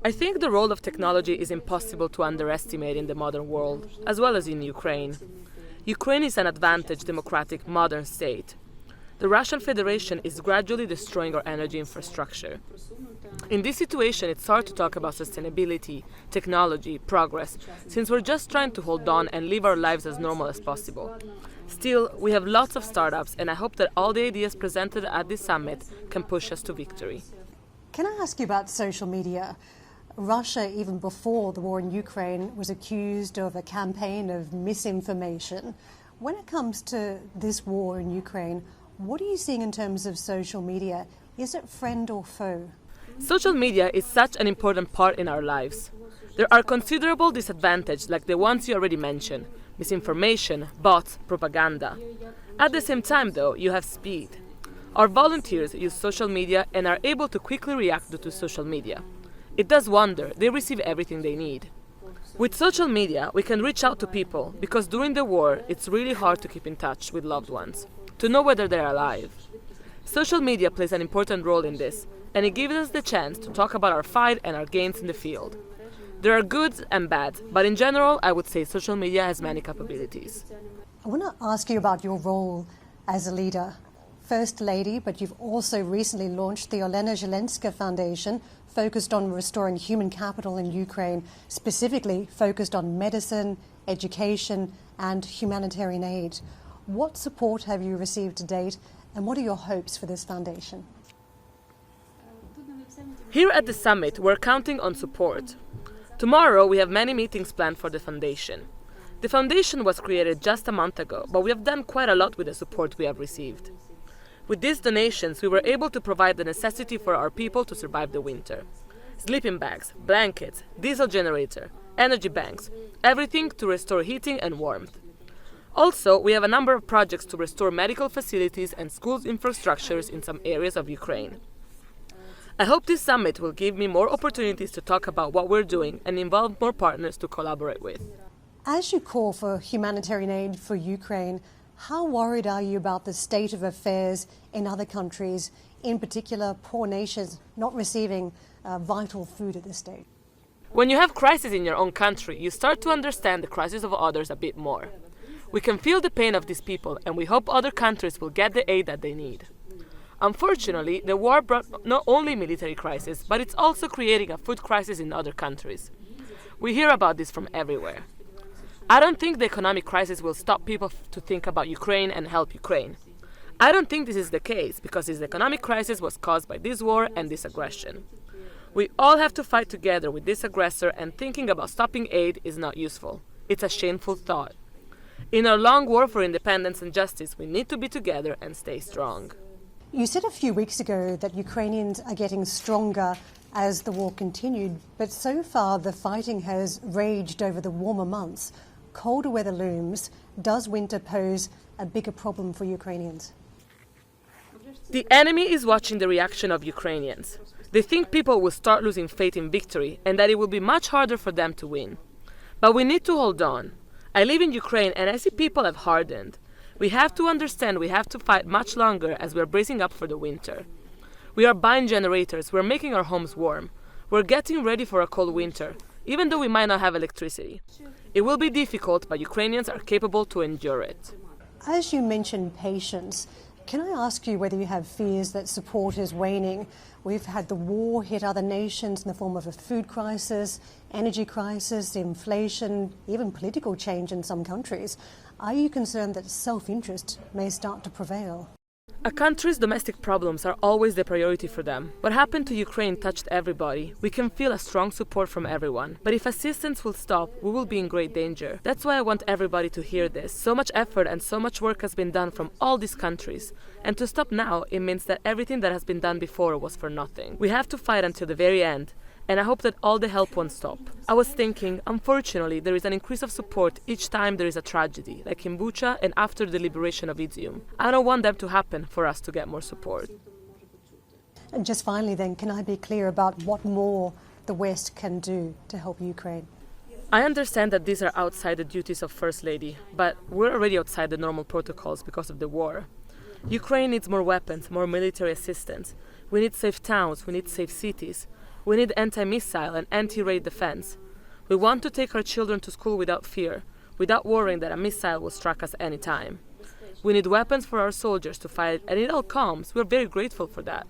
I think the role of technology is impossible to underestimate in the modern world, as well as in Ukraine. Ukraine is an advantaged, democratic, modern state. The Russian Federation is gradually destroying our energy infrastructure. In this situation, it's hard to talk about sustainability, technology, progress, since we're just trying to hold on and live our lives as normal as possible. Still, we have lots of startups, and I hope that all the ideas presented at this summit can push us to victory. Can I ask you about social media? Russia, even before the war in Ukraine, was accused of a campaign of misinformation. When it comes to this war in Ukraine, what are you seeing in terms of social media? Is it friend or foe? Social media is such an important part in our lives. There are considerable disadvantages like the ones you already mentioned: misinformation, bots, propaganda. At the same time, though, you have speed. Our volunteers use social media and are able to quickly react to social media. It does wonder, they receive everything they need. With social media, we can reach out to people because during the war, it's really hard to keep in touch with loved ones, to know whether they're alive. Social media plays an important role in this, and it gives us the chance to talk about our fight and our gains in the field. There are goods and bads, but in general, I would say social media has many capabilities. I want to ask you about your role as a leader. First Lady, but you've also recently launched the Olena Zelenska Foundation, focused on restoring human capital in Ukraine, specifically focused on medicine, education and humanitarian aid. What support have you received to date, and what are your hopes for this foundation? Here at the summit, we're counting on support. Tomorrow, we have many meetings planned for the foundation. The foundation was created just a month ago, but we have done quite a lot with the support we have received. With these donations, we were able to provide the necessity for our people to survive the winter. Sleeping bags, blankets, diesel generator, energy banks, everything to restore heating and warmth. Also, we have a number of projects to restore medical facilities and schools infrastructures in some areas of Ukraine. I hope this summit will give me more opportunities to talk about what we're doing and involve more partners to collaborate with. As you call for humanitarian aid for Ukraine, how worried are you about the state of affairs in other countries, in particular poor nations not receiving vital food at this stage? When you have crisis in your own country, you start to understand the crisis of others a bit more. We can feel the pain of these people, and we hope other countries will get the aid that they need. Unfortunately, the war brought not only military crisis, but it's also creating a food crisis in other countries. We hear about this from everywhere. I don't think the economic crisis will stop people to think about Ukraine and help Ukraine. I don't think this is the case, because this economic crisis was caused by this war and this aggression. We all have to fight together with this aggressor, and thinking about stopping aid is not useful. It's a shameful thought. In our long war for independence and justice, we need to be together and stay strong. You said a few weeks ago that Ukrainians are getting stronger as the war continued, but so far the fighting has raged over the warmer months. Colder weather looms. Does winter pose a bigger problem for Ukrainians? The enemy is watching the reaction of Ukrainians. They think people will start losing faith in victory and that it will be much harder for them to win. But we need to hold on. I live in Ukraine and I see people have hardened. We have to understand we have to fight much longer as we are bracing up for the winter. We are buying generators, we're making our homes warm. We're getting ready for a cold winter, even though we might not have electricity. It will be difficult, but Ukrainians are capable to endure it. As you mentioned patience, can I ask you whether you have fears that support is waning? We've had the war hit other nations in the form of a food crisis, energy crisis, inflation, even political change in some countries. Are you concerned that self-interest may start to prevail? A country's domestic problems are always the priority for them. What happened to Ukraine touched everybody. We can feel a strong support from everyone. But if assistance will stop, we will be in great danger. That's why I want everybody to hear this. So much effort and so much work has been done from all these countries. And to stop now, it means that everything that has been done before was for nothing. We have to fight until the very end. And I hope that all the help won't stop. I was thinking, unfortunately, there is an increase of support each time there is a tragedy, like in Bucha and after the liberation of Izium. I don't want that to happen for us to get more support. And just finally then, can I be clear about what more the West can do to help Ukraine? I understand that these are outside the duties of First Lady, but we're already outside the normal protocols because of the war. Ukraine needs more weapons, more military assistance. We need safe towns, we need safe cities. We need anti-missile and anti-raid defense. We want to take our children to school without fear, without worrying that a missile will strike us any time. We need weapons for our soldiers to fight, and it all comes. We're very grateful for that.